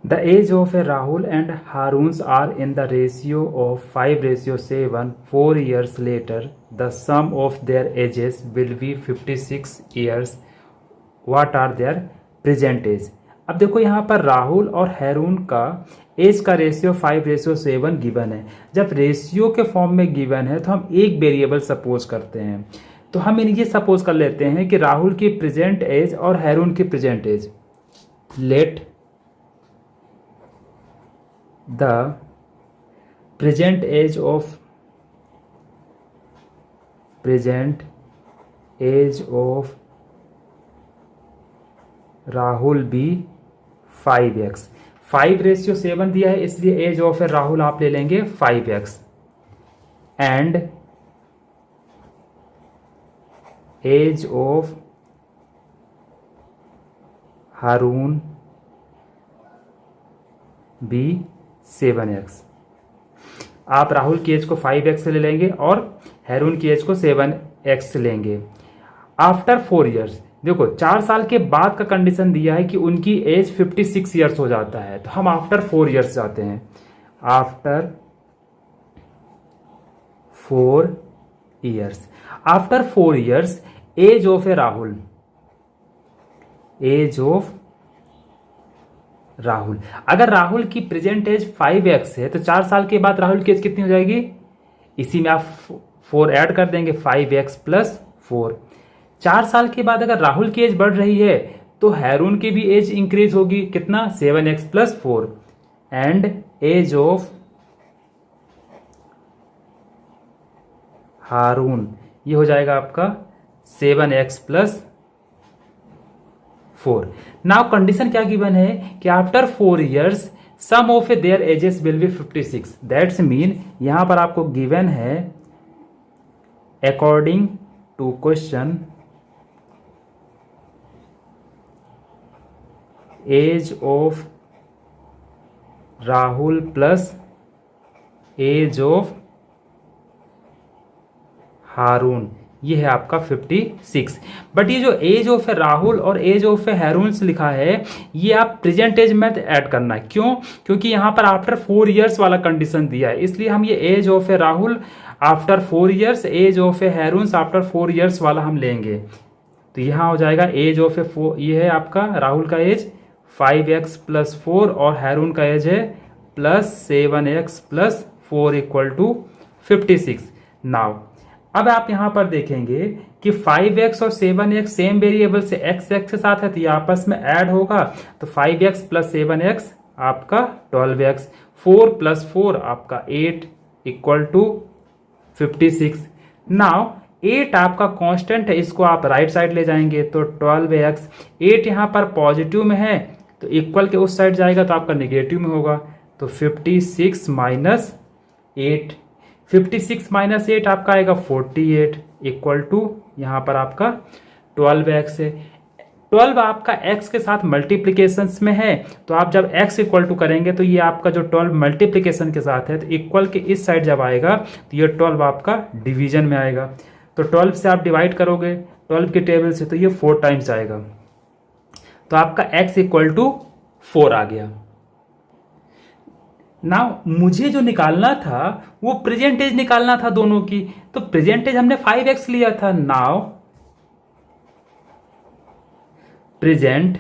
The age of a Rahul and Haroons are in the ratio of 5:7. 4 years later, the sum of their ages will be 56 years. What are their present age? अब देखो यहाँ पर राहुल और हैरून का as का ratio 5:7 given है। जब ratio के फॉर्म में गिवन है तो हम एक वेरिएबल सपोज करते हैं। तो हम ये सपोज कर लेते हैं कि राहुल की प्रेजेंट एज और हैरून की present age. Let the present age of Rahul be 5x। 5:7 दिया है इसलिए एज ऑफ राहुल आप ले लेंगे 5x and age of Haroon be 7x। आप राहुल की एज को 5x से ले लेंगे और हैरून की एज को 7x से लेंगे। आफ्टर 4 ईयर्स, देखो 4 साल के बाद का कंडीशन दिया है कि उनकी एज 56 ईयर्स हो जाता है, तो हम आफ्टर 4 ईयर्स जाते हैं। After 4 years, after 4 years age of A Rahul, age of Rahul. अगर राहुल की प्रेजेंट एज 5x है तो 4 साल के बाद राहुल की एज कितनी हो जाएगी? इसी में आप 4 ऐड कर देंगे, 5x प्लस 4। 4 साल के बाद अगर राहुल की एज बढ़ रही है तो हैरून की भी एज इंक्रीज होगी, कितना? 7x plus 4 and age of Haroon ये हो जाएगा आपका 7x प्लस 4। नाउ कंडीशन क्या गिवन है कि after 4 years sum of their ages will be 56। That's mean यहां पर आपको गिवन है according to question age of Rahul plus age of Haroon, ये है आपका 56। बट ये जो एज ऑफ राहुल और एज ऑफ हैरून से लिखा है ये आप प्रेजेंट एज में ऐड करना है। क्यों? क्योंकि यहाँ पर आफ्टर 4 ईयर्स वाला कंडीशन दिया है, इसलिए हम ये age of Rahul after 4 years, age of Haroon after 4 years वाला हम लेंगे। तो यहाँ हो जाएगा एज ऑफ 4, ये है आपका राहुल का एज 5x प्लस 4 और हैरून का एज है plus 7x plus 4 equal to 56। Now अब आप यहां पर देखेंगे कि 5x और 7x सेम वेरिएबल से x के साथ है तो ये आपस में ऐड होगा, तो 5x प्लस 7x आपका 12x, 4 प्लस 4 आपका 8 इक्वल टू 56। नाउ 8 आपका कांस्टेंट है, इसको आप राइट साइड ले जाएंगे तो 12x। 8 यहां पर पॉजिटिव में है तो इक्वल के उस साइड जाएगा तो आपका नेगेटिव में होगा, तो 56 माइनस 8, 56 माइनस 8 आपका आएगा 48 इक्वल टू यहाँ पर आपका 12x है। 12 आपका x के साथ मल्टीप्लीकेशन में है, तो आप जब x इक्वल टू करेंगे तो ये आपका जो 12 मल्टीप्लीकेशन के साथ है तो इक्वल के इस साइड जब आएगा तो ये 12 आपका डिवीजन में आएगा। तो 12 से आप डिवाइड करोगे 12 के टेबल से तो ये 4 टाइम्स आएगा, तो आपका x इक्वल टू 4 आ गया। नाउ मुझे जो निकालना था वो प्रेजेंट एज निकालना था दोनों की, तो प्रेजेंट एज हमने 5x लिया था। Now present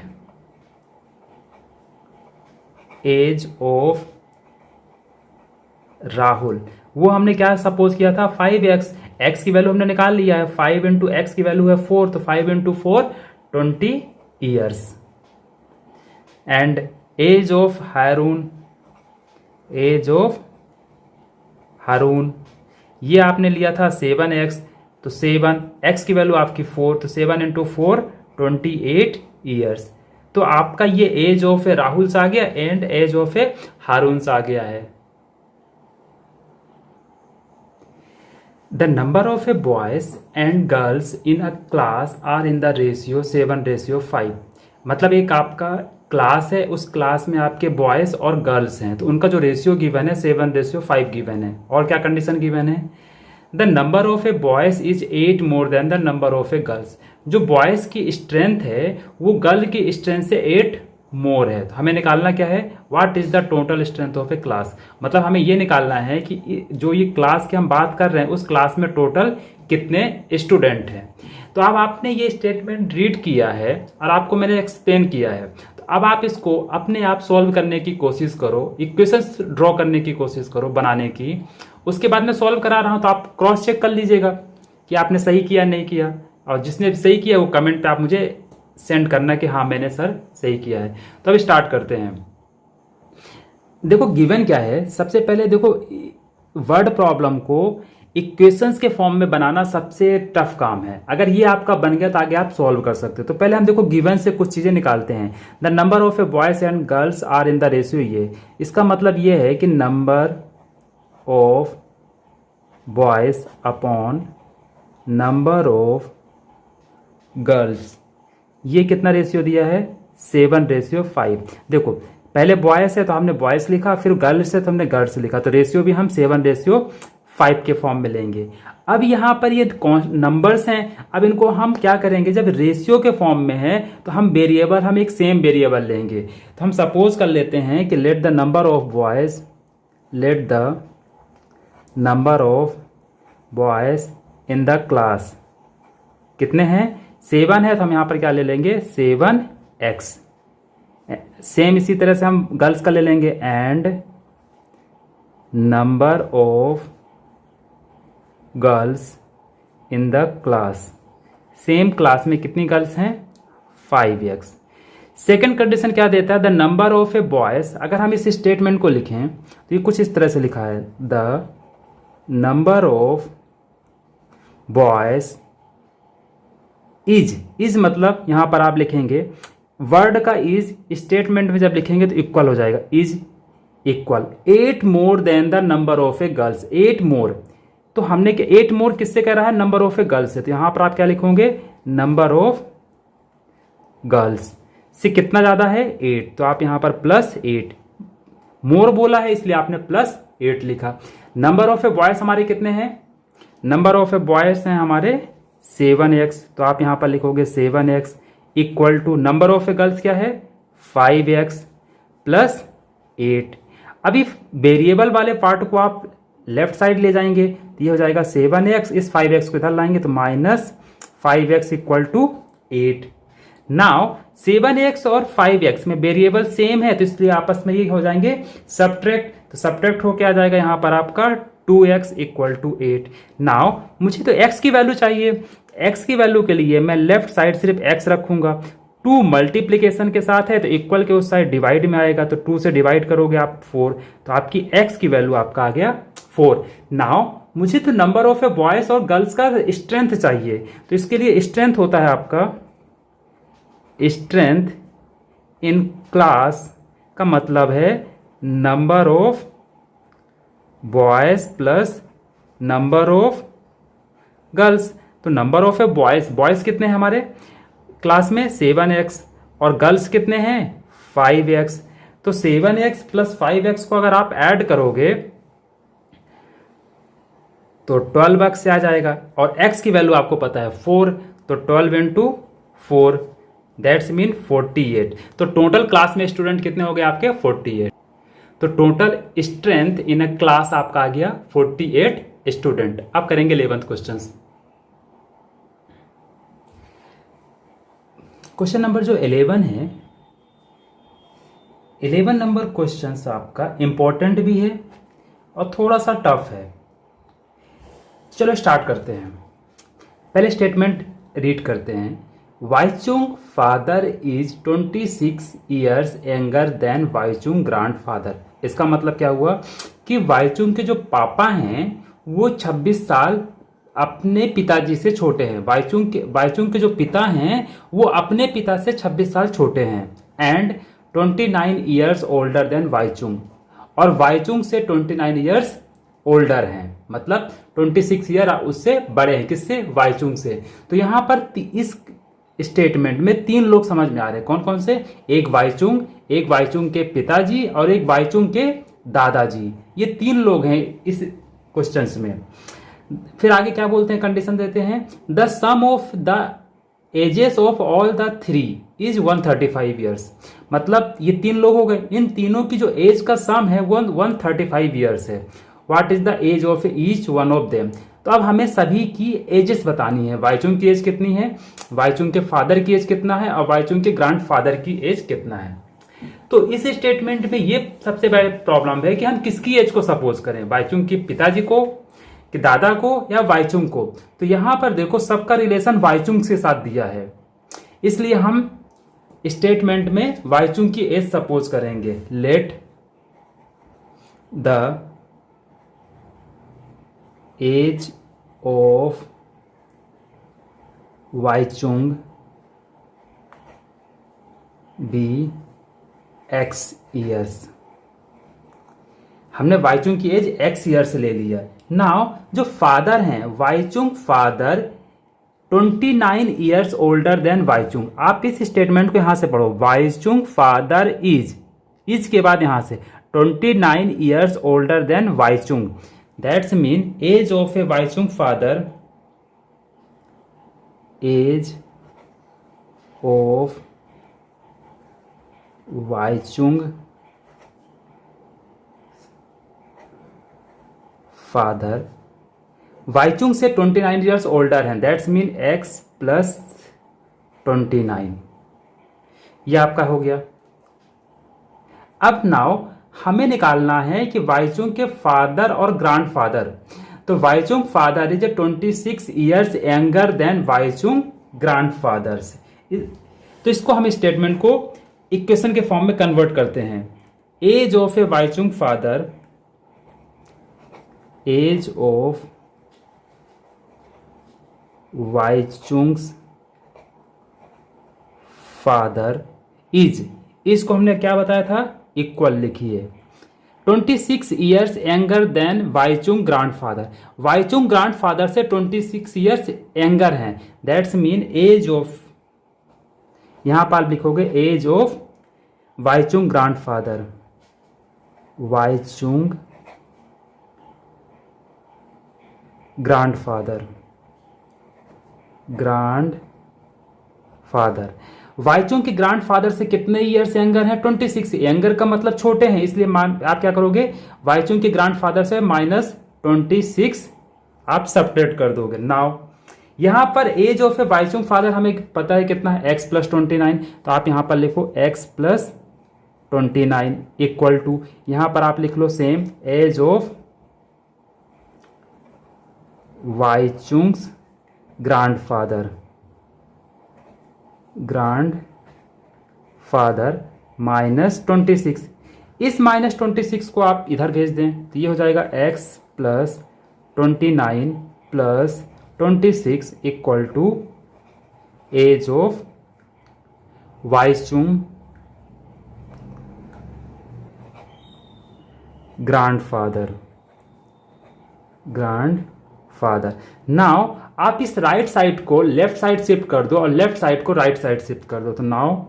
age of Rahul वो हमने क्या सपोज किया था 5x, x की वैल्यू हमने निकाल लिया है, 5 इंटू एक्स की वैल्यू है 4, तो 5 into 4 20 years and age of Haroon, age of Haroon ये आपने लिया था 7x, तो 7x की वैल्यू आपकी 4, तो 7 इंटू 4 28 ईयर्स। तो आपका ये एज ऑफ राहुल से आ गया एंड एज ऑफ हारून से आ गया है। The number of boys and girls in a class are in the ratio 7:5। मतलब एक आपका क्लास है, उस क्लास में आपके बॉयज और गर्ल्स हैं, तो उनका जो रेशियो गिवन है 7:5 गिवन है। और क्या कंडीशन गिवन है? The number of a boys is 8 more than the number of a girls. जो बॉयज की स्ट्रेंथ है वो गर्ल की स्ट्रेंथ से 8 मोर है। तो हमें निकालना क्या है, what is the total strength of A class. मतलब हमें ये निकालना है कि जो ये क्लास की हम बात कर रहे हैं उस क्लास में टोटल कितने स्टूडेंट हैं। तो अब आपने ये स्टेटमेंट रीड किया है और आपको मैंने एक्सप्लेन किया है, तो अब आप इसको अपने आप सॉल्व करने की कोशिश करो, इक्वेशंस ड्रॉ करने की कोशिश करो, बनाने की। उसके बाद मैं सॉल्व करा रहा हूँ तो आप क्रॉस चेक कर लीजिएगा कि आपने सही किया नहीं किया, और जिसने भी सही किया वो कमेंट पे आप मुझे सेंड करना कि हाँ मैंने सर सही किया है। तो अब स्टार्ट करते हैं। देखो गिवन क्या है, सबसे पहले देखो वर्ड प्रॉब्लम को इक्वेशंस के फॉर्म में बनाना सबसे टफ काम है। अगर ये आपका बन गया तो आगे आप सॉल्व कर सकते हो। तो पहले हम देखो गिवन से कुछ चीजें निकालते हैं। The number of a boys and girls are in the ratio, ये इसका मतलब ये है कि number of boys upon number of girls, ये कितना रेशियो दिया है, 7:5। देखो पहले बॉयज है तो हमने बॉयज लिखा, फिर गर्ल्स है तो हमने गर्ल्स लिखा, तो रेशियो भी हम 7:5 के फॉर्म में लेंगे। अब यहाँ पर ये नंबर्स हैं, अब इनको हम क्या करेंगे, जब रेशियो के फॉर्म में है तो हम वेरिएबल, हम एक सेम वेरिएबल लेंगे। तो हम सपोज कर लेते हैं कि late the number of boys, late the number of boys in the class कितने हैं, 7 है, तो हम यहाँ पर क्या ले लेंगे 7x। सेम इसी तरह से हम गर्ल्स का ले लेंगे, and number of girls in the class, same class में कितनी गर्ल्स हैं 5x। सेकेंड कंडीशन क्या देता है, the number of a boys. अगर हम इस स्टेटमेंट को लिखें तो ये कुछ इस तरह से लिखा है, the number of boys is मतलब यहां पर आप लिखेंगे वर्ड का इज, स्टेटमेंट में जब लिखेंगे तो इक्वल हो जाएगा, is equal 8 more than the number of a girls. 8 मोर, तो हमने 8 मोर किससे कह रहा है, नंबर ऑफ ए गर्ल्स से। तो यहां पर आप क्या लिखोगे, नंबर ऑफ गर्ल्स से कितना ज्यादा है 8, तो आप यहां पर +8, मोर बोला है इसलिए आपने +8 लिखा। नंबर ऑफ ए बॉयज हमारे कितने हैं, नंबर ऑफ ए बॉयज हैं हमारे 7x, तो आप यहां पर लिखोगे 7x equal to number of a girls क्या है 5x +8। अभी वेरिएबल वाले पार्ट को आप लेफ्ट साइड ले जाएंगे तो ये हो जाएगा 7x, इस 5x को इधर लाएंगे तो -5x equal to 8। Now 7x और 5x में वेरिएबल सेम है तो इसलिए आपस में ये हो जाएंगे सब्ट्रैक्ट, तो सब्ट्रैक्ट होके आ जाएगा यहाँ पर आपका 2x इक्वल टू 8। नाउ मुझे तो x की वैल्यू चाहिए, x की वैल्यू के लिए मैं लेफ्ट साइड सिर्फ x रखूंगा। 2 मल्टीप्लीकेशन के साथ है तो इक्वल के उस साइड डिवाइड में आएगा, तो 2 से डिवाइड करोगे आप 4, तो आपकी x की वैल्यू आपका आ गया 4। नाउ मुझे तो नंबर ऑफ ए बॉयज और गर्ल्स का स्ट्रेंथ चाहिए, तो इसके लिए स्ट्रेंथ होता है आपका स्ट्रेंथ इन क्लास, का मतलब है number of boys plus number of girls. तो number of a boys, boys कितने हैं हमारे क्लास में 7x और गर्ल्स कितने हैं 5x। तो 7x + 5x को अगर आप ऐड करोगे तो 12x से आ जाएगा, और x की वैल्यू आपको पता है 4, तो 12 × 4 दैट्स मीन 48। तो टोटल क्लास में स्टूडेंट कितने हो गए आपके 48। तो total strength in a class आपका आ गया 48 स्टूडेंट। अब करेंगे 11th क्वेश्चन। क्वेश्चन नंबर जो 11 है, 11 नंबर क्वेश्चन आपका इंपॉर्टेंट भी है और थोड़ा सा टफ है। चलो स्टार्ट करते हैं। पहले स्टेटमेंट रीड करते हैं। Baichung father is 26 years younger than Baichung grandfather. इसका मतलब क्या हुआ कि वाइचुंग के जो पापा हैं वो 26 साल अपने पिताजी से छोटे हैं। वाइचुंग के जो पिता हैं वो अपने पिता से 26 साल छोटे हैं। एंड 29 ईयर्स ओल्डर देन वाइचुंग, और वाइचुंग से 29 ईयर्स ओल्डर हैं, मतलब 26 ईयर उससे बड़े हैं। किससे? वाइचुंग से। तो यहां पर इस स्टेटमेंट में 3 लोग समझ में आ रहे हैं। कौन कौन से? एक वाइचुंग के पिताजी और एक वाइचुंग के दादाजी। ये 3 लोग हैं इस क्वेश्चंस में। फिर आगे क्या बोलते हैं, कंडीशन देते हैं the sum of the ages of all the three is 135 years. मतलब ये तीन लोग हो गए, इन तीनों की जो एज का सम है वो 135 ईयर्स है। What is the age of each one of them. तो अब हमें सभी की एजेस बतानी है। वाईचुंग की एज कितनी है, वाईचुंग के फादर की एज कितना है और वाईचुंग के ग्रैंडफादर की एज कितना है। तो इस स्टेटमेंट में ये सबसे बड़ी प्रॉब्लम है कि हम किसकी एज को सपोज करें, वाईचुंग के पिताजी को, कि दादा को, या वाईचुंग को। तो यहां पर देखो सबका रिलेशन वाईचुंग के साथ दिया है, इसलिए हम स्टेटमेंट में वाईचुंग की एज सपोज करेंगे। Let the age of Baichung be x years. हमने वाईचुंग की एज एक्स ईयर्स ले लिया। नाउ जो फादर हैं, वाईचुंग फादर 29 ईयर्स ओल्डर देन वाईचुंग। आप इस स्टेटमेंट को यहां से पढ़ो, वाईचुंग फादर इज के बाद यहां से 29 years older than Baichung. That's mean age of a Baichung father, age of Baichung father, Baichung से 29 ईयर्स ओल्डर हैं, दैट्स मीन एक्स प्लस 29। ये आपका हो गया। अब नाउ हमें निकालना है कि वाईचुंग के फादर और ग्रैंडफादर। तो Baichung father is 26 years younger than Baichung grandfathers. तो इसको हम स्टेटमेंट को इक्वेशन के फॉर्म में कन्वर्ट करते हैं। Age of a Baichung father, age of Baichung's father is, इसको हमने क्या बताया था, इक्वल लिखिए 26 years younger than Baichung grandfather. Baichung grandfather से 26 ईयर्स यंगर हैं, दैट्स मीन एज ऑफ, यहां पर आप लिखोगे age of Baichung grandfather, Baichung grandfather, grandfather. Baichung के ग्रैंडफादर से कितने ईयर्स यंगर हैं, 26। यंगर का मतलब छोटे हैं, इसलिए आप क्या करोगे, वाईचुंग के ग्रैंडफादर से -26 आप सब्ट्रैक्ट कर दोगे। नाउ यहां पर as of a Baichung father हमें पता है कितना है, x + 29। तो आप यहां पर लिखो x + 29 इक्वल टू, यहां पर आप लिख लो same age of Baichung's grandfather, grandfather -26। इस -26 को आप इधर भेज दें तो ये हो जाएगा x + 29 + 26 equal to age of Baichung grandfather, grandfather. Now आप इस राइट साइड को लेफ्ट साइड शिफ्ट कर दो और लेफ्ट साइड को राइट साइड शिफ्ट कर दो। तो now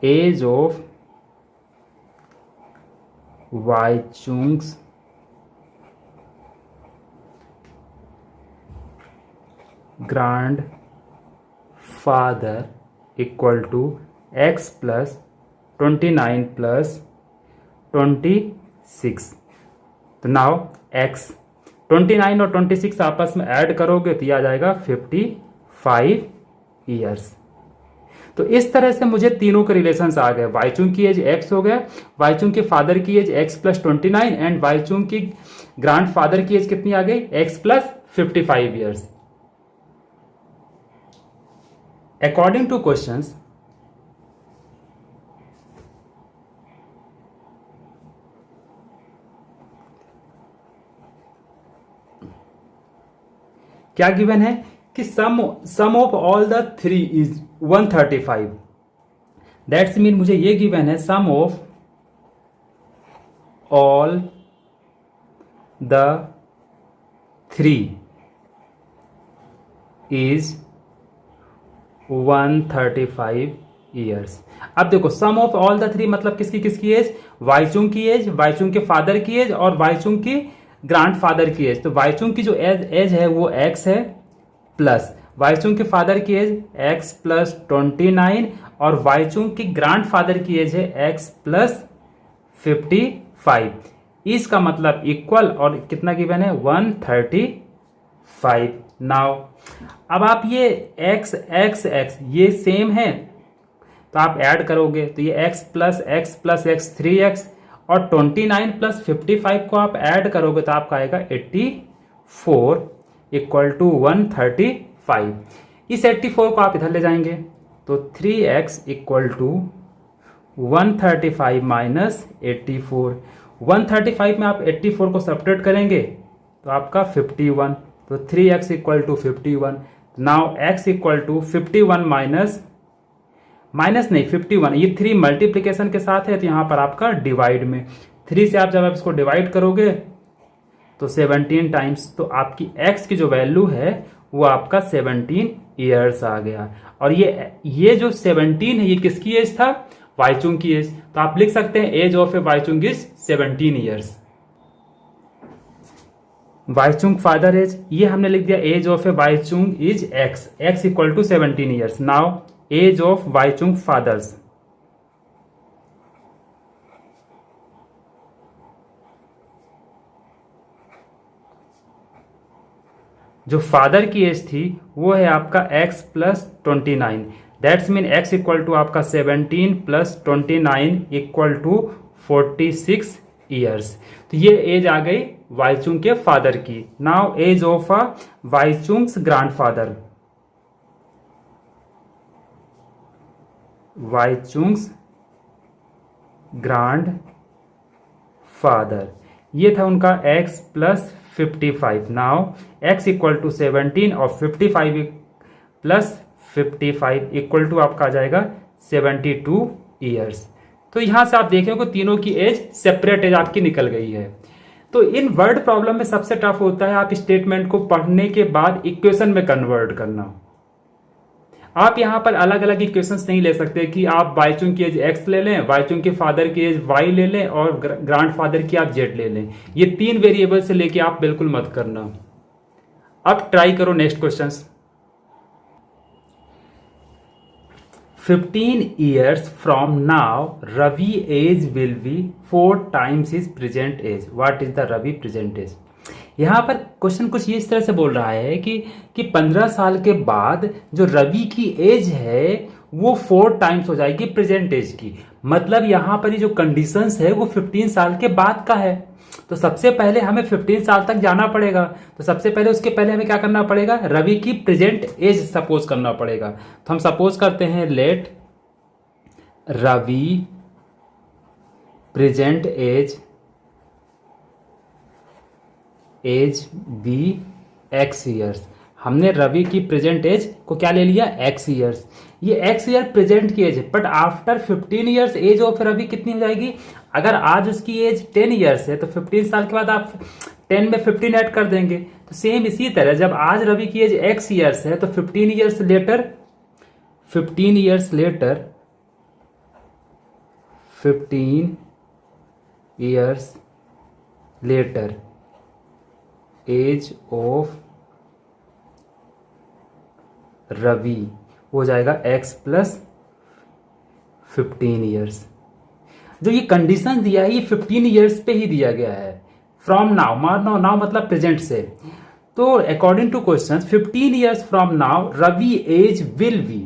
age of Baichung's grandfather equal to x + 29 + 26। तो नाउ x 29 और 26 आपस में ऐड करोगे तो ये आ जाएगा 55 ईयर्स। तो इस तरह से मुझे तीनों के रिलेशंस आ गए। वाईचुंग की एज x हो गया, वाईचुंग के फादर की एज x + 29 एंड वाईचुंग की ग्रैंडफादर की एज कितनी आ गई, x + 55 years. According to questions, क्या गिवन है कि sum of all the three is 135। That's mean मुझे ये गिवन है sum of all the three is 135 years. अब देखो sum of all the three मतलब किसकी किसकी एज, वाईचुंग की एज, वाईचुंग के फादर की एज और वाईचुंग की ग्रैंडफादर की एज। तो वाईचुंग की जो एज है वो x है प्लस वाईचुंग के फादर की एज x प्लस 29 और वाईचुंग की ग्रांड फादर की एज है x प्लस 55। इसका मतलब इक्वल और कितना गिवन है 135। नाउ अब आप ये x x x ये सेम है तो आप ऐड करोगे तो ये x plus x plus x 3x और 29 प्लस 55 को आप ऐड करोगे तो आपका आएगा 84 इक्वल टू 135। इस 84 को आप इधर ले जाएंगे तो 3x इक्वल टू 135 माइनस 84। 135 में आप 84 को सब्ट्रैक्ट करेंगे तो आपका 51, तो 3x equal to 51। Now x equal to 51 minus नहीं 51, ये 3 मल्टीप्लीकेशन के साथ है तो यहाँ पर आपका डिवाइड में 3 से आप जब इसको डिवाइड करोगे तो 17 टाइम्स, तो आपकी x की जो वैल्यू है वो आपका 17 ईयर्स आ गया। और ये जो 17 है ये किसकी एज था? वाईचुंग की एज। तो आप लिख सकते हैं age of a Baichung is 17 years. Baichung father age ये हमने लिख दिया age of a Baichung is x equal to 17 years. Now age of Baichung fathers, जो फादर की एज थी वो है आपका x plus 29। That's mean x equal to आपका 17 प्लस 29 इक्वल टू 46 ईयर्स। तो ये एज आ गई वाईचुंग के फादर की। Now age of a Baichung's grandfather, Baichung's grand father ये था उनका x plus 55। Now x equal to 17 और 55 प्लस 55 इक्वल टू आपका आ जाएगा 72 ईयर्स। तो यहां से आप देखें कि तीनों की एज सेपरेट एज आपकी निकल गई है। तो इन वर्ड प्रॉब्लम में सबसे टफ होता है आप स्टेटमेंट को पढ़ने के बाद इक्वेशन में कन्वर्ट करना। आप यहां पर अलग अलग इक्वेशंस नहीं ले सकते कि आप वाईचुंग की एज x ले लें, वाईचुंग के फादर की एज y ले लें और ग्रैंडफादर की आप z ले लें। ये 3 वेरिएबल से लेके आप बिल्कुल मत करना। अब ट्राई करो next question. 15 years from now, Ravi age will be 4 times his present age. What is the Ravi present age? यहाँ पर क्वेश्चन कुछ इस तरह से बोल रहा है कि 15 साल के बाद जो रवि की एज है वो 4 टाइम्स हो जाएगी प्रेजेंट एज की। मतलब यहाँ पर ये जो कंडीशंस है वो 15 साल के बाद का है। तो सबसे पहले हमें 15 साल तक जाना पड़ेगा। तो सबसे पहले उसके पहले हमें क्या करना पड़ेगा? रवि की प्रेजेंट एज सपोज करना पड़ेगा। तो हम सपोज करते हैं let Ravi present age be x years. हमने रवि की प्रेजेंट एज को क्या ले लिया? X years. ये एक्स ईयर प्रेजेंट की एज है, but after 15 years age of Ravi कितनी हो जाएगी? अगर आज उसकी एज 10 ईयर्स है तो 15 साल के बाद आप 10 में 15 ऐड कर देंगे। तो सेम इसी तरह जब आज रवि की एज एक्स ईयर्स है तो 15 years later 15 years later age of Ravi हो जाएगा x प्लस 15 ईयर्स। जो ये कंडीशन दिया है ये 15 ईयर्स पे ही दिया गया है। फ्रॉम नाउ, नाउ मतलब प्रेजेंट से। तो according to question 15 years from now Ravi age will be.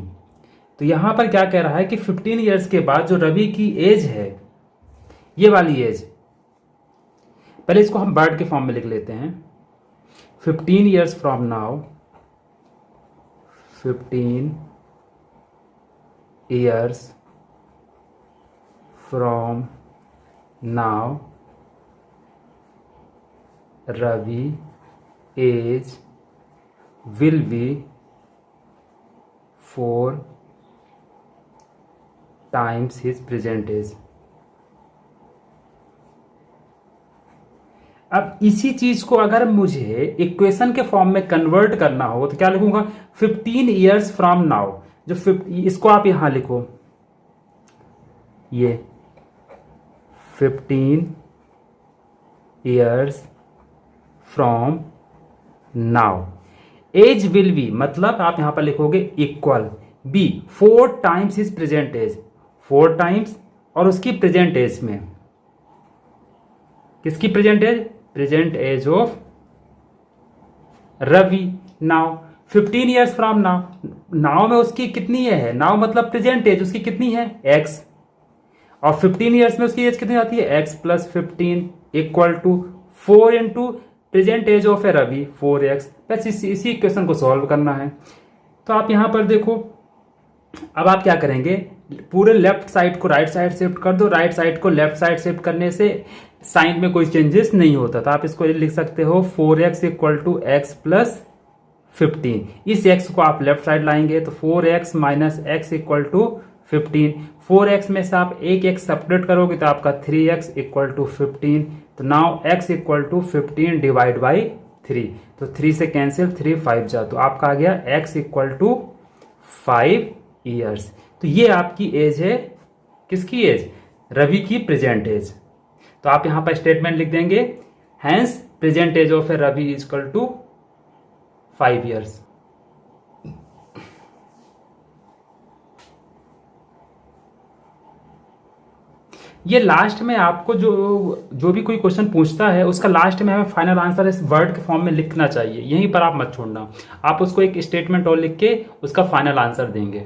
तो यहां पर क्या कह रहा है कि 15 ईयर्स के बाद जो रवि की एज है ये वाली एज, पहले इसको हम वर्ड के फॉर्म में लिख लेते हैं। 15 years from now, 15 years from now Ravi age will be 4 times his present age। अब इसी चीज को अगर मुझे इक्वेशन के फॉर्म में कन्वर्ट करना हो तो क्या लिखूंगा? 15 ईयर्स फ्रॉम नाउ। जो इसको आप यहां लिखो, ये 15 years from now. Age will be, मतलब आप यहां पर लिखोगे equal be 4 times his present age, 4 times और उसकी प्रेजेंट एज में, किसकी present age, present age of Ravi. Now 15 years from now, now में उसकी कितनी है, नाउ मतलब प्रेजेंट एज उसकी कितनी है x, और 15 ईयर्स में उसकी एज कितनी आती है x plus 15 equal to 4 into present age of a Ravi 4x। बस इसी इक्वेशन को सॉल्व करना है। तो आप यहां पर देखो, अब आप क्या करेंगे, पूरे लेफ्ट साइड को राइट साइड शिफ्ट कर दो, राइट साइड को लेफ्ट साइड शिफ्ट करने से साइन में कोई चेंजेस नहीं होता। तो आप इसको लिख सकते हो 4x equal to x plus 15। इस x को आप लेफ्ट साइड लाएंगे तो 4x minus x equal to 15। 4x में से आप एक x सेपरेट करोगे तो आपका 3x इक्वल टू 15। तो now x equal to 15 divide by 3, तो 3 से कैंसिल, 3 5 जा, तो आपका आ गया x इक्वल टू 5 ईयर्स। तो ये आपकी एज है, किसकी एज, रवि की प्रेजेंट एज। तो आप यहां पर स्टेटमेंट लिख देंगे, hence present age of a Ravi is equal to 5 years. ये लास्ट में आपको जो भी कोई क्वेश्चन पूछता है उसका लास्ट में हमें फाइनल आंसर इस वर्ड के फॉर्म में लिखना चाहिए, यहीं पर आप मत छोड़ना। आप उसको एक स्टेटमेंट और लिख के उसका फाइनल आंसर देंगे।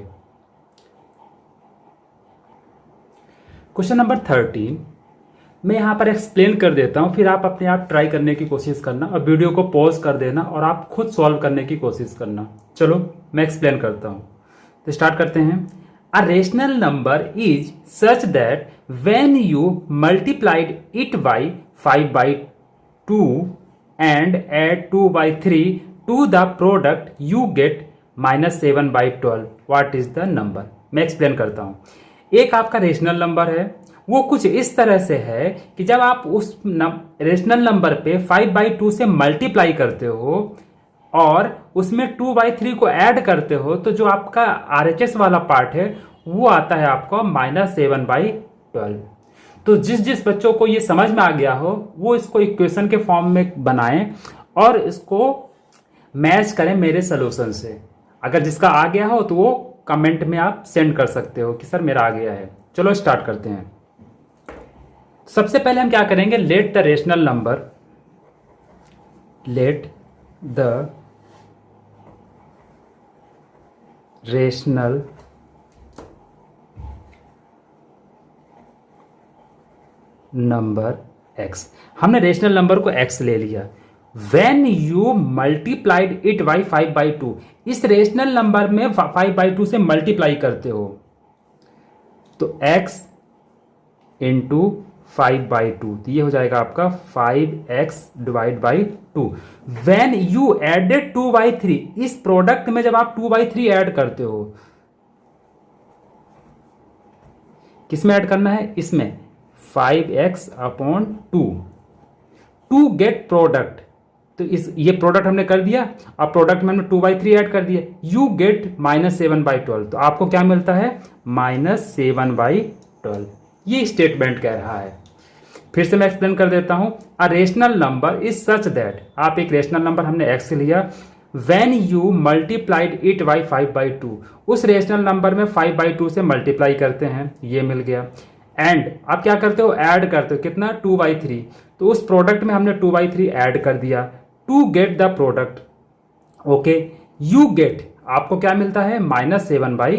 क्वेश्चन नंबर 13 मैं यहां पर एक्सप्लेन कर देता हूं, फिर आप अपने आप ट्राई करने की कोशिश करना और वीडियो को पॉज कर देना और आप खुद सॉल्व करने की कोशिश करना। चलो मैं एक्सप्लेन करता हूं, तो स्टार्ट करते हैं। A rational number is such that when you multiplied it by 5 by 2 and add 2 by 3 to the product you get minus 7 by 12. What is the number? मैं एक्सप्लेन करता हूं। एक आपका रेशनल नंबर है, वो कुछ इस तरह से है कि जब आप उस रेशनल नंबर पे 5 by 2 से मल्टीप्लाई करते हो और उसमें 2 by 3 को ऐड करते हो, तो जो आपका RHS वाला पार्ट है वो आता है आपको -7 by 12। तो जिस बच्चों को ये समझ में आ गया हो वो इसको इक्वेशन के फॉर्म में बनाएं और इसको मैच करें मेरे सोल्यूशन से। अगर जिसका आ गया हो तो वो कमेंट में आप सेंड कर सकते हो कि सर मेरा आ गया है। चलो स्टार्ट करते हैं। सबसे पहले हम क्या करेंगे, let the rational number, let the rational number x। हमने रेशनल नंबर को x ले लिया। When you multiplied it by 5 by 2, इस रेशनल नंबर में 5 by 2 से मल्टीप्लाई करते हो तो x इंटू 5 by 2, तो ये हो जाएगा आपका 5x divide by 2। When you added 2 by 3, इस प्रोडक्ट में जब आप 2 by 3 ऐड करते हो, किसमें ऐड करना है, इसमें 5x upon 2 to get product. तो ये प्रोडक्ट हमने कर दिया, अब प्रोडक्ट में हमने 2 by 3 ऐड कर दिया, यू गेट -7 by 12। तो आपको क्या मिलता है, -7 by 12। ये स्टेटमेंट कह रहा है। फिर से मैं एक्सप्लेन कर देता हूं। A rational number is such that, आप एक रेशनल नंबर हमने x लिया, When you multiplied it by 5 by 2, उस रेशनल नंबर में 5 by 2 से मल्टीप्लाई करते हैं, ये मिल गया। एंड आप क्या करते हो, ऐड करते हो, कितना, 2 by 3। तो उस प्रोडक्ट में हमने 2 by 3 ऐड कर दिया to get the product. Okay, you get, आपको क्या मिलता है, -7 by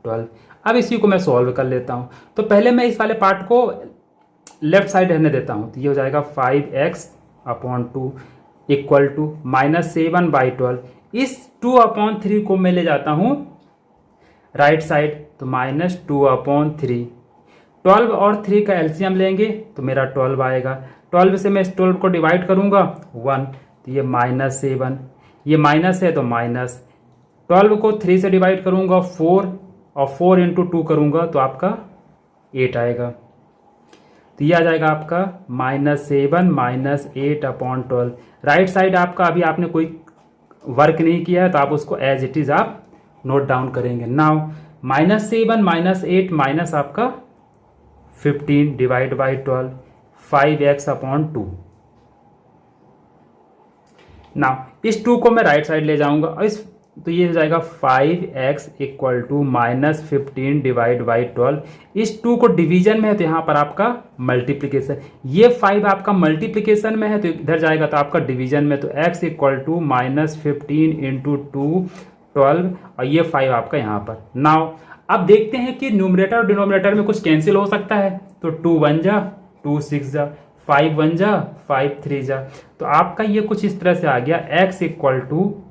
12। अब इसी को मैं सॉल्व कर लेता हूं। तो पहले मैं इस वाले पार्ट को लेफ्ट साइड रहने देता हूं, तो ये हो जाएगा 5x upon 2 equal to -7 by 12। इस 2/3 को मैं ले जाता हूं राइट साइड, तो -2/3। 12 और 3 का एलसीएम लेंगे तो मेरा 12 आएगा। 12 से मैं इस 12 को डिवाइड करूंगा 1, तो ये -7, ये माइनस है तो माइनस। 12 को 3 से डिवाइड करूंगा 4, और 4 इंटू 2 करूंगा तो आपका 8 आएगा। तो ये आ जाएगा आपका -7 -8 अपॉन 12। राइट साइड आपका अभी आपने कोई वर्क नहीं किया है तो आप उसको एज इट इज आप नोट डाउन करेंगे। नाउ -7 -8 माइनस आपका 15 divide by 12, 5x upon 2। Now इस 2 को मैं राइट साइड ले जाऊंगा और इस तो ये हो जाएगा 5x equal to -15 divide by 12। इस 2 को डिवीजन में है तो यहाँ पर आपका मल्टीप्लीकेशन, ये 5 आपका मल्टीप्लीकेशन में है तो इधर जाएगा तो आपका डिवीजन में, तो x इक्वल टू -15 इंटू 2 12 और ये 5 आपका यहाँ पर। नाउ अब देखते हैं कि न्यूमरेटर और डिनोमिनेटर में कुछ कैंसिल हो सकता है, तो 2 1 जा 2 6 जा 5 1 जा 5 3 जा, तो आपका ये कुछ इस तरह से आ गया x इक्वल टू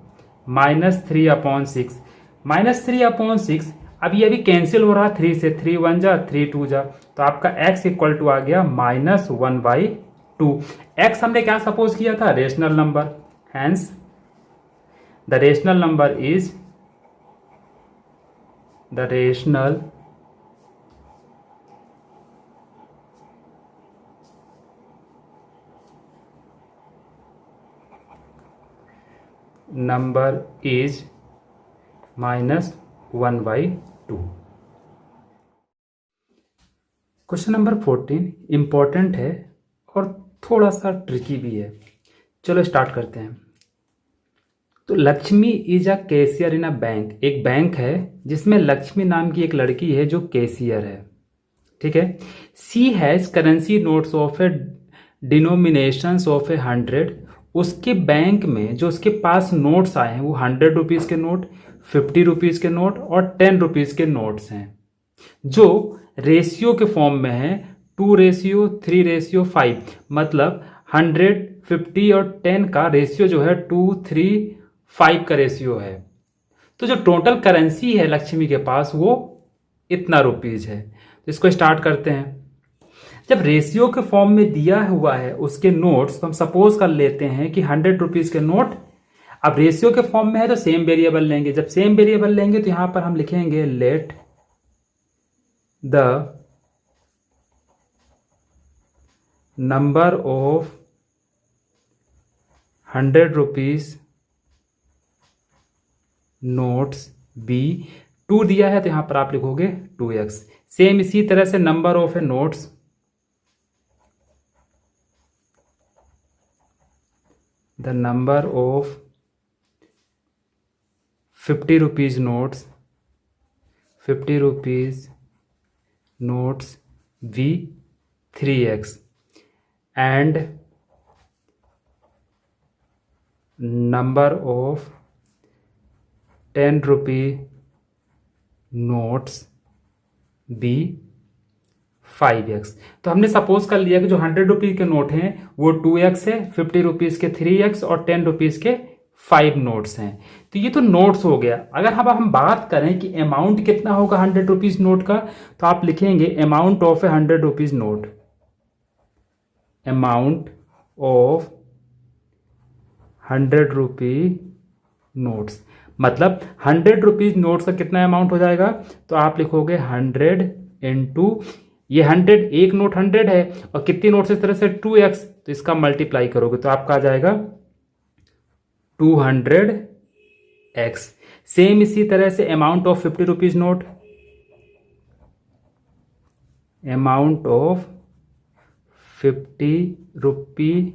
-3/6 -3/6। अब ये अभी कैंसिल हो रहा 3 से, 3 1 जा 3 2 जा, तो आपका x इक्वल टू आ गया -1/2। x हमने क्या सपोज किया था, rational number, hence the rational number is the rational number is -1/2। Question number 14 important है और थोड़ा सा ट्रिकी भी है। चलो स्टार्ट करते हैं। तो Lakshmi is a cashier in a bank, एक बैंक है जिसमें लक्ष्मी नाम की एक लड़की है जो कैशियर है, ठीक है। She has currency notes of a denominations of 100, उसके बैंक में जो उसके पास नोट्स आए हैं वो 100 रुपीज़ के नोट, 50 रुपीज़ के नोट और 10 रुपीज़ के नोट्स हैं, जो रेशियो के फॉर्म में है 2:3:5, मतलब 100 50 और 10 का रेशियो जो है 2:3:5 का रेशियो है। तो जो टोटल करेंसी है लक्ष्मी के पास वो इतना रुपीज़ है। तो इसको स्टार्ट करते हैं। जब रेशियो के फॉर्म में दिया हुआ है उसके नोट्स, तो हम सपोज कर लेते हैं कि 100 रुपीज़ के नोट, अब रेशियो के फॉर्म में है तो सेम वेरिएबल लेंगे। जब सेम वेरिएबल लेंगे तो यहां पर हम लिखेंगे let the number of 100 rupees notes be, 2 दिया है तो यहां पर आप लिखोगे 2x। सेम इसी तरह से number of a notes, the number of 50 rupees notes, 50 rupees notes v 3x and number of 10 rupee notes b 5x। तो हमने सपोज कर लिया कि जो 100 रुपीज़ के नोट हैं वो 2x है, 50 रुपीज़ के 3x और 10 रुपीज़ के 5 नोट्स हैं। तो ये तो नोट्स हो गया। अगर हम बात करें कि अमाउंट कितना होगा 100 रुपीज़ नोट का, तो आप लिखेंगे amount of A 100 rupees note, amount of 100 rupee notes, मतलब 100 रुपीज़ नोट्स का कितना अमाउंट हो जाएगा, तो आप लिखोगे 100 इंटू ये 100, एक नोट 100 है और कितनी नोट्स इस तरह से 2x, तो इसका मल्टीप्लाई करोगे तो आपका आ जाएगा 200x। सेम इसी तरह से amount of 50 rupees note, amount of 50 rupee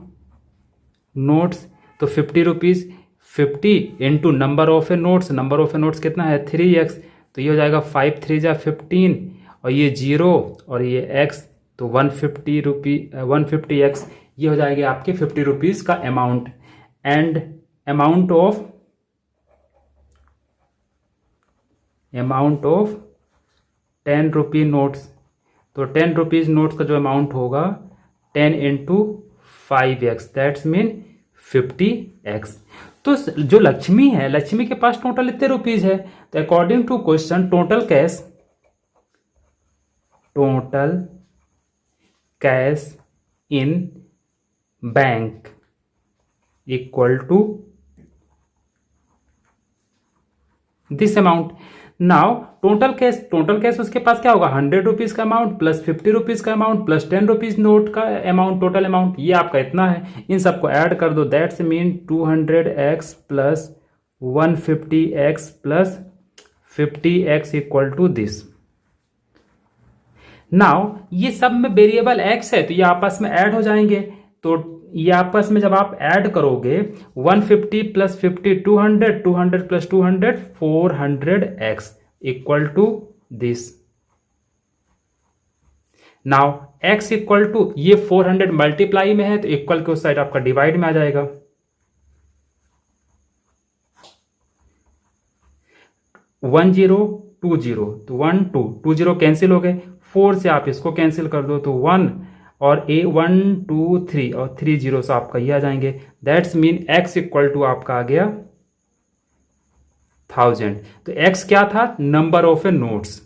notes, तो 50 rupees 50 into number of a notes, number of a notes कितना है 3x, तो ये हो जाएगा 5 3 जा 15 और ये 0 और ये x, तो 150x, ये हो जाएगा आपके 50 रुपीज़ का amount. And amount of 10 rupee notes, तो 10 रुपीज़ नोट्स का जो अमाउंट होगा 10 into 5x, that's mean 50x। तो जो लक्ष्मी है, लक्ष्मी के पास टोटल इतने रुपीज़ है, तो according to question total cash in bank equal to this amount. Now total cash उसके पास क्या होगा 100 रुपीज़ का अमाउंट प्लस 50 रुपीज़ का अमाउंट प्लस 10 रुपीज़ नोट का अमाउंट, टोटल अमाउंट ये आपका इतना है। इन सबको ऐड कर दो, that's mean 200x plus 150x plus 50x equal to this. Now ये सब में वेरिएबल x है तो ये आपस में ऐड हो जाएंगे, तो ये आपस में जब आप ऐड करोगे 150 plus 50 200, 200 plus 200 400x equal to this. Now x equal to ये 400 मल्टीप्लाई में है तो इक्वल के उस साइड आपका डिवाइड में आ जाएगा। 1020 तो 1 2 20 कैंसिल हो गए, 4 से आप इसको कैंसिल कर दो तो 1 और 1 2 3 और 3 जीरो से आपका ये आ जाएंगे। That's mean x equal to आपका आ गया 1000। तो x क्या था? Number of a notes.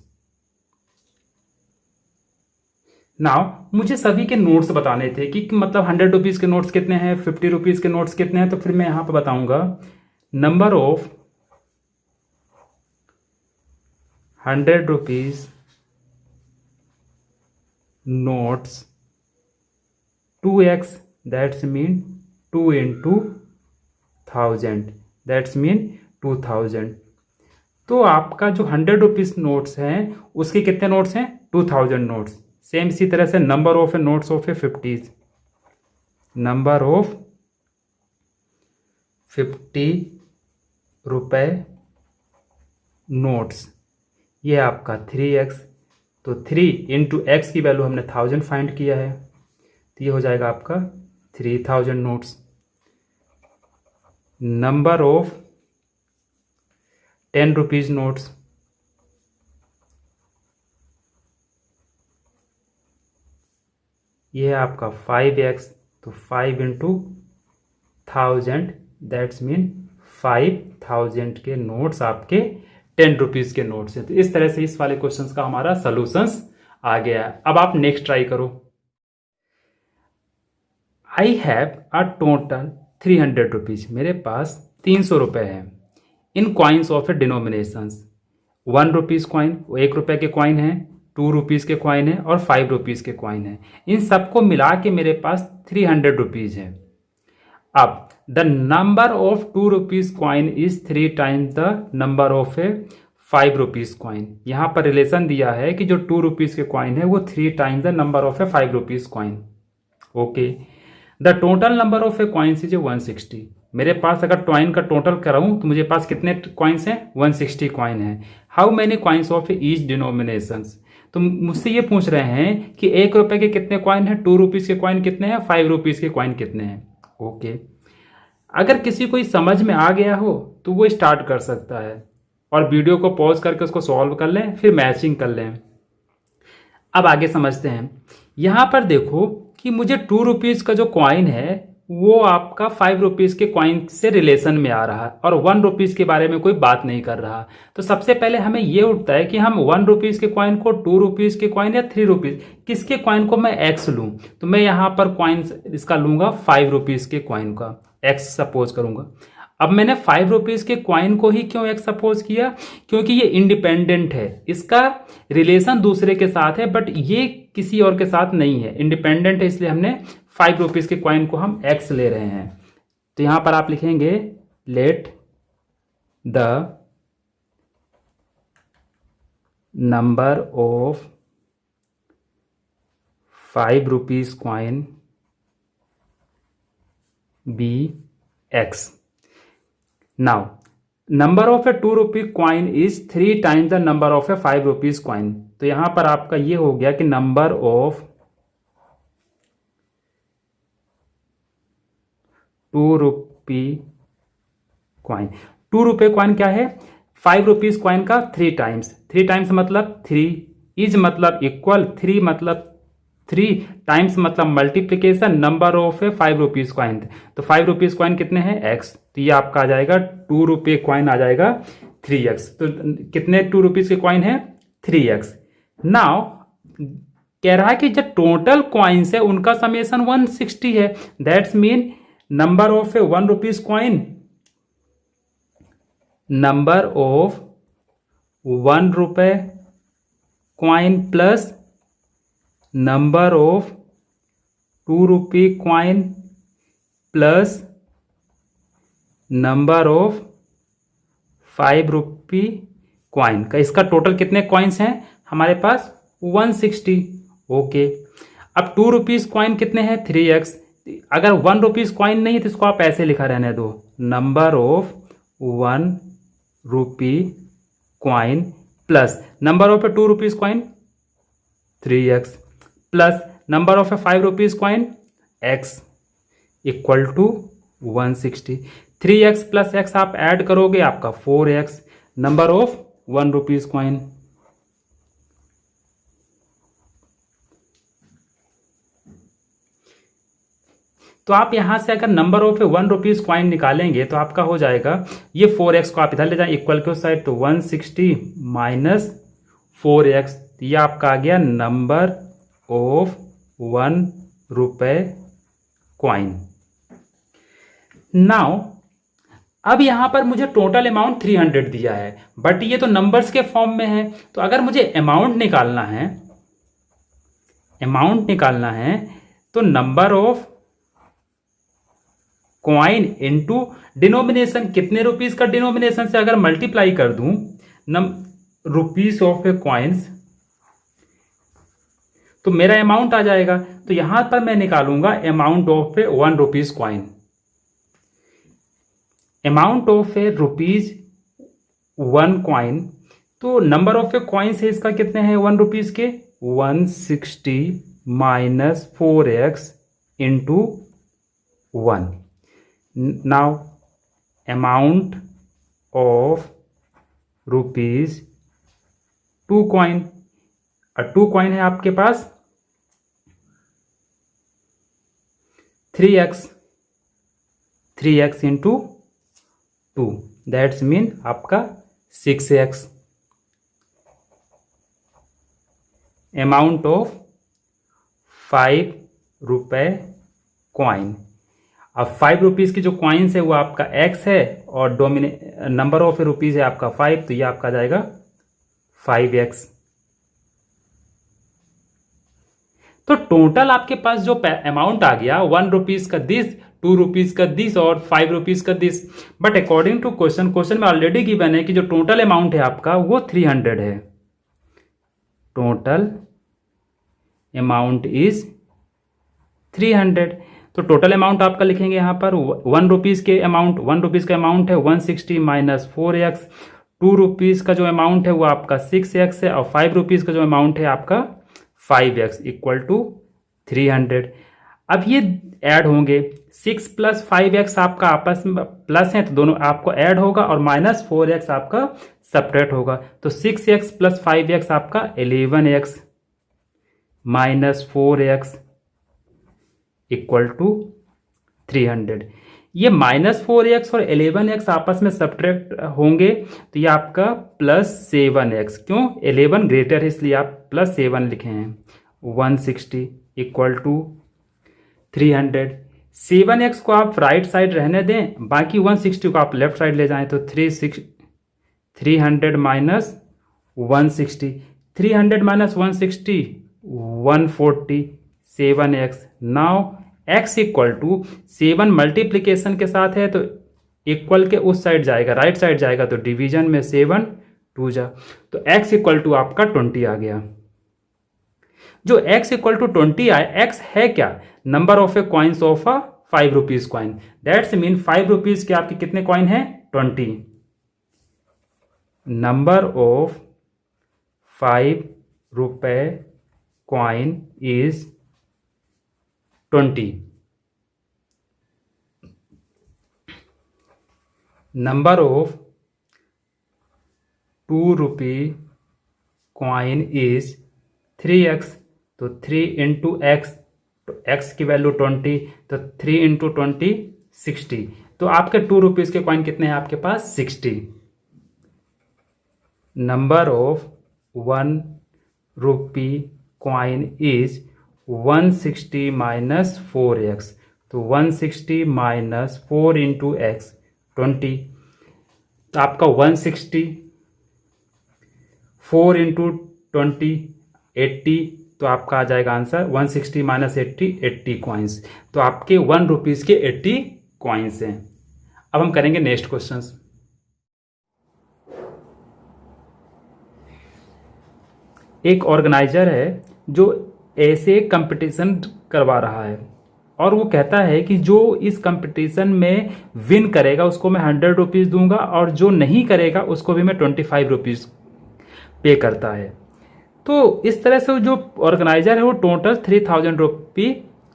Now मुझे सभी के नोट्स बताने थे कि मतलब 100 रुपीज के नोट्स कितने हैं, 50 रुपीज के नोट्स कितने हैं। तो फिर मैं यहां पर बताऊंगा number of 100 rupees notes 2x, that's mean 2 into 1000, that's mean 2000। तो आपका जो 100 रुपीज नोट्स हैं उसके कितने नोट्स हैं? 2000 नोट्स। सेम इसी तरह से number of a notes of A 50, number of 50 रुपए नोट्स, ये आपका 3x। तो 3 इंटू एक्स की वैल्यू हमने 1000 फाइंड किया है तो ये हो जाएगा आपका 3000 notes. Number of 10 rupees notes, ये है आपका 5x। तो 5 इंटू 1000, दैट्स मीन 5000 के नोट्स आपके 10 रुपीज के नोट्स हैं। तो इस तरह से इस वाले क्वेश्चंस का हमारा सॉल्यूशंस आ गया है। अब आप नेक्स्ट ट्राई करो। I have a total 300 rupees, मेरे पास 300 रुपए है in coins of a denominations. 1 rupees coin, 1 रुपए के कॉइन है, 2 रुपीज के कॉइन है और 5 रुपीज के कॉइन है। इन सबको मिला के मेरे पास 300 रुपीज है। अब the number of 2 rupees coin is 3 times the number of a 5 rupees coin. यहां पर रिलेशन दिया है कि जो 2 रुपीज के कॉइन है वो 3 times the number of a 5 rupees coin. Okay, the total number of A coins is 160। मेरे पास अगर कॉइन का टोटल कराऊं तो मुझे पास कितने कॉइन्स हैं? 160 कॉइन है। How many coins of each denominations. तो मुझसे ये पूछ रहे हैं कि 1 रुपए के कितने कॉइन है, 2 रुपीज के कॉइन कितने हैं, 5 रुपीज के कॉइन कितने हैं। ओके, अगर किसी को समझ में आ गया हो तो वो स्टार्ट कर सकता है और वीडियो को पॉज करके उसको सॉल्व कर लें, फिर मैचिंग कर लें। अब आगे समझते हैं। यहां पर देखो कि मुझे 2 रुपीज का जो कॉइन है वो आपका 5 रुपीज के कॉइन से रिलेशन में आ रहा है और 1 रुपीज के बारे में कोई बात नहीं कर रहा। तो सबसे पहले हमें ये उठता है कि हम 1 रुपीज के कॉइन को, 2 रुपीज के कॉइन या 3 रुपीज, किसके कॉइन को मैं एक्स लूं। तो मैं यहां पर कॉइन इसका लूंगा 5 रुपीज के कॉइन का एक्स सपोज करूंगा। अब मैंने 5 रुपीज के कॉइन को ही क्यों एक्स सपोज किया? क्योंकि ये इंडिपेंडेंट है, इसका रिलेशन दूसरे के साथ है बट ये किसी और के साथ नहीं है, इंडिपेंडेंट है, इसलिए हमने 5 रुपीज के कॉइन को हम एक्स ले रहे हैं। तो यहां पर आप लिखेंगे let the number of 5 rupees coin be x. Now number of a 2 rupee coin is 3 times the number of a 5 rupees coin. तो यहां पर आपका ये हो गया कि नंबर ऑफ 2 रुपी कॉइन, 2 रुपए कॉइन क्या है? 5 रुपीज कॉइन का 3 टाइम्स। 3 टाइम्स मतलब 3, इज मतलब इक्वल, 3 मतलब 3 टाइम्स मतलब multiplication, number of a 5 rupees coin. तो 5 रुपीज कॉइन कितने हैं? एक्स। तो ये आपका आ जाएगा 2 रुपये कॉइन आ जाएगा 3x। तो कितने 2 रुपीज के कॉइन है? 3x। नाउ कह रहा है कि जो टोटल कॉइन्स है उनका समेशन 160 है। That's mean number of A 1 rupees coin, number of 1 रुपए coin plus number of 2 rupee coin plus number of 5 rupee coin का, इसका टोटल कितने कॉइन्स हैं हमारे पास? 160। ओके, अब 2 रुपीज कॉइन कितने हैं? 3x। अगर 1 रुपीज़ कॉइन नहीं है तो इसको आप ऐसे लिखा रहने दो, number of 1 rupee coin plus number of 2 rupees coin 3x plus number of 5 rupees coin x equal to 160। 3x plus x आप ऐड करोगे आपका 4x number of 1 rupees coin. तो आप यहां से अगर नंबर ऑफ 1 रुपीज़ कॉइन निकालेंगे तो आपका हो जाएगा, ये 4x को आप इधर ले जाएं इक्वल के उस साइड, तो 160 माइनस 4x, ये आपका आ गया नंबर ऑफ 1 रुपए कॉइन। नाउ अब यहां पर मुझे टोटल अमाउंट 300 दिया है, बट ये तो नंबर्स के फॉर्म में है, तो अगर मुझे अमाउंट निकालना है तो number of coin into denomination, कितने रुपीस का डिनोमिनेशन से अगर मल्टीप्लाई कर दूं रुपीस ऑफ ए कॉइन्स तो मेरा अमाउंट आ जाएगा। तो यहां पर मैं निकालूंगा amount of A 1 rupees coin, amount of A rupees 1 coin, तो नंबर ऑफ ए कॉइन्स है इसका कितने हैं 1 रुपीज के, 160 minus 4x into 1। Now amount of rupees 2 coin, 2 coin है आपके पास 3x इंटू 2, दैट्स मीन आपका 6x। अमाउंट ऑफ 5 रुपए कॉइन, अब 5 रुपीज़ की जो कॉइन्स है वो आपका x है और नंबर ऑफ रुपीज़ है आपका 5, तो ये आपका आ जाएगा 5x। तो टोटल आपके पास जो अमाउंट आ गया 1 रुपीज़ का दिस, 2 रुपीज़ का दिस और 5 रुपीज़ का this, but according to question में ऑलरेडी गिवन है कि जो टोटल अमाउंट है आपका वो 300 है, टोटल अमाउंट इज 300। तो टोटल अमाउंट आपका लिखेंगे यहाँ पर 1 रुपीज़ के अमाउंट, 1 रुपीज़ का अमाउंट है 160 माइनस 4x, 2 रुपीज़ का जो अमाउंट है वो आपका 6x है और 5 रुपीज़ का जो अमाउंट है आपका 5x इक्वल टू 300। अब ये ऐड होंगे, 6 प्लस 5x आपका आपस में प्लस है तो दोनों आपको ऐड होगा और माइनस 4x आपका सपरेट होगा, तो 6x प्लस 5x आपका 11x minus 4x equal to 300। ये माइनस 4x और 11x आपस में सब्ट्रैक्ट होंगे तो ये आपका प्लस 7x, क्यों 11 ग्रेटर है इसलिए आप प्लस 7 लिखे हैं, 160 इक्वल टू 300। 7x को आप राइट साइड रहने दें, बाकी 160 को आप लेफ्ट साइड ले जाएं, तो 300 minus 160, 300 minus 160 140, 7x। Now x equal to 7 multiplication के साथ है तो इक्वल के उस साइड जाएगा, राइट साइड जाएगा, तो डिवीजन में 7 2 जा, तो x इक्वल टू आपका 20 आ गया। जो x इक्वल टू 20 आए, x है क्या, number of A coins of a 5 rupees coin, that's mean 5 rupees के आपके कितने कॉइन है 20, नंबर ऑफ 5 रुपए coin is 20, number of 2 rupee coin is 3x, तो 3 इंटू एक्स, तो x की वैल्यू 20, तो 3 इंटू 20 60, तो आपके 2 रुपीज के कॉइन कितने हैं आपके पास 60, number of 1 rupee coin is 160 minus 4x, तो 160 माइनस 4 इंटू एक्स 20, तो आपका 160, 4 इंटू 20 80, तो आपका आ जाएगा आंसर 160 माइनस 80 कॉइन्स, तो आपके 1 रुपीज़ के 80 कॉइन्स हैं। अब हम करेंगे नेक्स्ट क्वेश्चंस। एक ऑर्गेनाइजर है जो ऐसे कंपटीशन करवा रहा है और वो कहता है कि जो इस कंपटीशन में विन करेगा उसको मैं 100 रुपीज़ दूंगा और जो नहीं करेगा उसको भी मैं 25 रुपीज़ पे करता है। तो इस तरह से जो ऑर्गेनाइजर है वो टोटल 3000 रुपी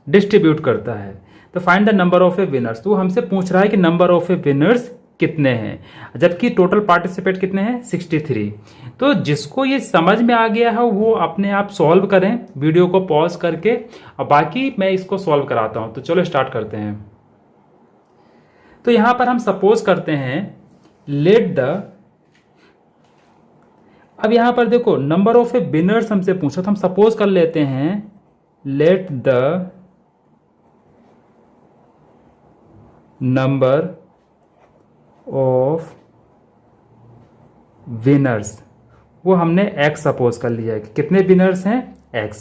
डिस्ट्रीब्यूट करता है। तो find the number of a winners, तो हमसे पूछ रहा है कि नंबर ऑफ ए विनर्स कितने हैं, जबकि टोटल पार्टिसिपेट कितने हैं 63। तो जिसको ये समझ में आ गया है वो अपने आप सॉल्व करें वीडियो को पॉज करके, और बाकी मैं इसको सॉल्व कराता हूं। तो चलो स्टार्ट करते हैं। तो यहां पर हम सपोज करते हैं लेट द, अब यहां पर देखो नंबर ऑफ ए विनर्स हमसे पूछा, तो हम सपोज कर लेते हैं late the number of winners, वो हमने x सपोज कर लिया है कि कितने विनर्स हैं x।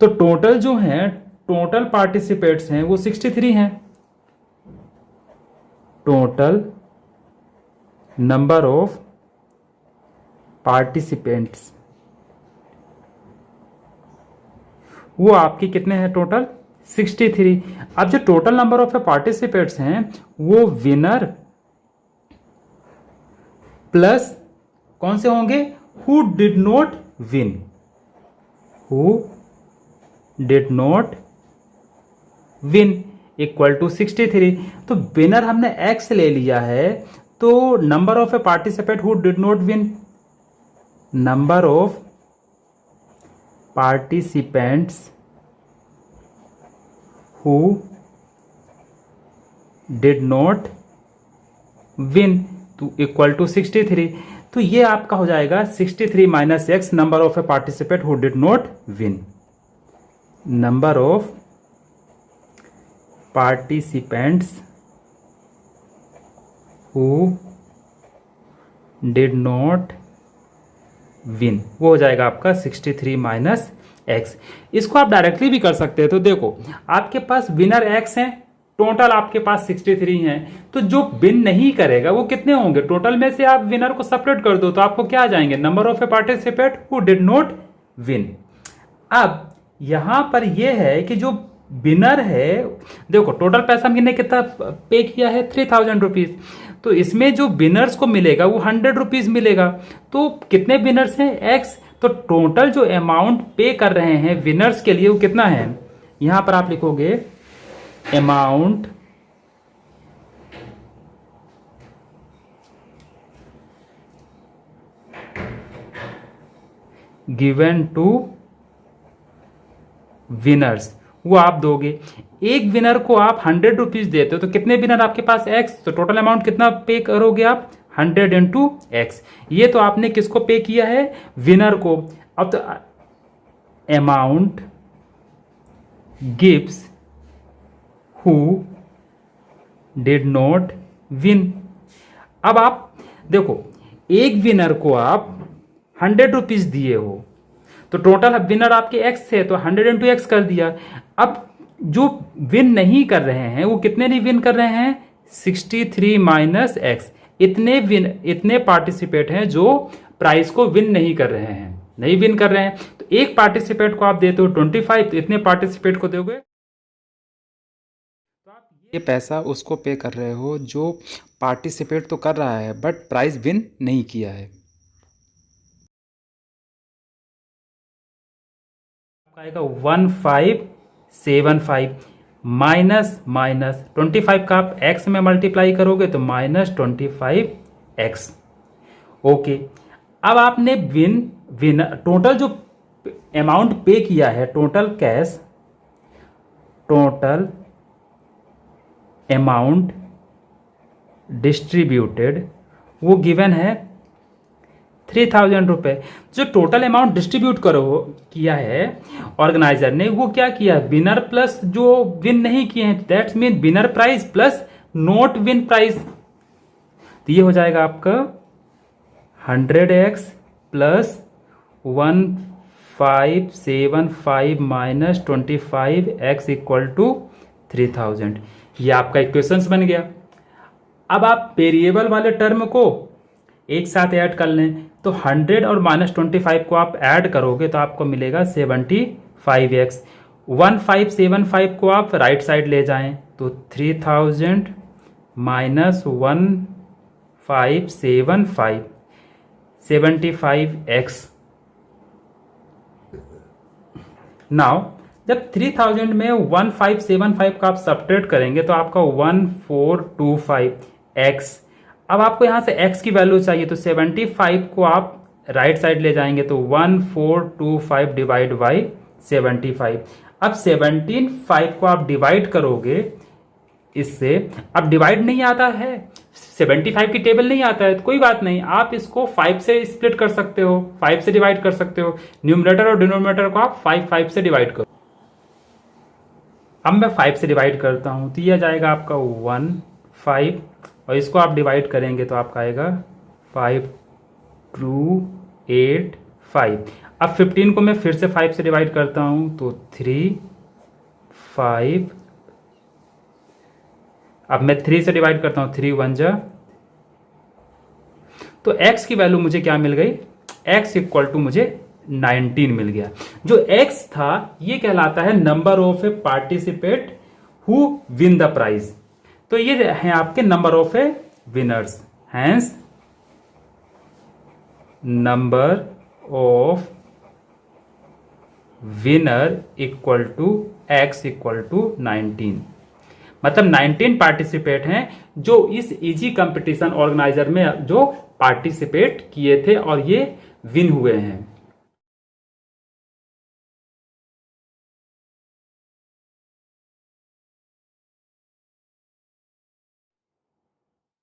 तो टोटल जो हैं, टोटल पार्टिसिपेट्स हैं वो 63 हैं। टोटल नंबर ऑफ पार्टिसिपेंट्स वो आपके कितने हैं टोटल 63। अब जो टोटल नंबर ऑफ पार्टिसिपेंट्स हैं वो विनर प्लस कौन से होंगे, who did not win, who did not win equal to 63। तो विनर हमने x ले लिया है, तो number of a participant who did not win, number of participants who did not win तो इक्वल टू 63। तो ये आपका हो जाएगा 63 minus x, number of a participant who did not win, number of participants who did not win, वो हो जाएगा आपका 63 माइनस एक्स। इसको आप डायरेक्टली भी कर सकते हैं। तो देखो आपके पास विनर एक्स हैं, टोटल आपके पास 63 हैं, तो जो विन नहीं करेगा वो कितने होंगे, टोटल में से आप विनर को सेपरेट कर दो तो आपको क्या आ जाएंगे, number of a participant who did not win. अब यहां पर यह है कि जो विनर है, देखो टोटल पैसा हमने कितना पे किया है 3000 रुपीज, तो इसमें जो विनर्स को मिलेगा वो 100 रुपीज मिलेगा। तो कितने विनर्स हैं एक्स, तो टोटल जो अमाउंट पे कर रहे हैं विनर्स के लिए वो कितना है, यहां पर आप लिखोगे अमाउंट गिवन टू विनर्स, वो आप दोगे। एक विनर को आप 100 रुपीज देते हो, तो कितने विनर आपके पास एक्स, तो टोटल अमाउंट कितना पे करोगे आप 100 इंटू एक्स। ये तो आपने किसको पे किया है, विनर को। अब तो amount gives who did not win. अब आप देखो एक विनर को आप 100 रुपीज दिए हो, तो टोटल विनर आपके एक्स है, तो 100 इंटू एक्स कर दिया। अब जो विन नहीं कर रहे हैं वो कितने नहीं विन कर रहे हैं, 63 माइनस एक्स। इतने पार्टिसिपेट हैं जो प्राइस को विन नहीं कर रहे हैं, नहीं विन कर रहे हैं। तो एक पार्टिसिपेट को आप देते हो 25, तो इतने पार्टिसिपेट को दोगे, तो आप ये पैसा उसको पे कर रहे हो जो पार्टिसिपेट तो कर रहा है बट प्राइस विन नहीं किया है। आएगा 1575 माइनस 25 का आप x में मल्टीप्लाई करोगे तो -25x। ओके, अब आपने विन टोटल जो अमाउंट पे किया है, total cash, total amount distributed, वो गिवन है 3000 रुपये। जो टोटल अमाउंट डिस्ट्रीब्यूट किया है ऑर्गेनाइजर ने, वो क्या किया, विनर प्लस जो विन नहीं किए हैं, that's mean winner price plus not win price. तो ये हो जाएगा आपका 100x plus 1575 minus 25x equal to 3000। ये आपका इक्वेशंस बन गया। अब आप वेरिएबल वाले टर्म को एक साथ ऐड कर लें, तो 100 और -25 को आप ऐड करोगे तो आपको मिलेगा 75x। 1575 को आप राइट साइड ले जाएं तो 3000 माइनस 1575 75x। नाउ जब 3000 में 1575 का आप सब्ट्रैक्ट करेंगे तो आपका 1425x। अब आपको यहां से x की वैल्यू चाहिए तो 75 को आप राइट साइड ले जाएंगे तो 1425 डिवाइड बाई 75। अब 175 को आप डिवाइड करोगे इससे। अब डिवाइड नहीं आता है, 75 की टेबल नहीं आता है तो कोई बात नहीं, आप इसको 5 से स्प्लिट कर सकते हो, 5 से डिवाइड कर सकते हो। न्यूमरेटर और डिनोमिनेटर को आप 5 से डिवाइड करो। अब मैं 5 से डिवाइड करता हूं तो यह जाएगा आपका 15 और इसको आप डिवाइड करेंगे तो आपका आएगा 5285। अब 15 को मैं फिर से 5 से डिवाइड करता हूं तो 3 5। अब मैं 3 से डिवाइड करता हूं, 3 1 जा। तो x की वैल्यू मुझे क्या मिल गई, x इक्वल टू मुझे 19 मिल गया। जो x था ये कहलाता है number of a participate who win the prize. तो ये है आपके number of a winners, hence number of winner equal to x equal to 19। मतलब 19 पार्टिसिपेट हैं जो इस इजी कंपटीशन ऑर्गेनाइजर में जो पार्टिसिपेट किए थे और ये विन हुए हैं।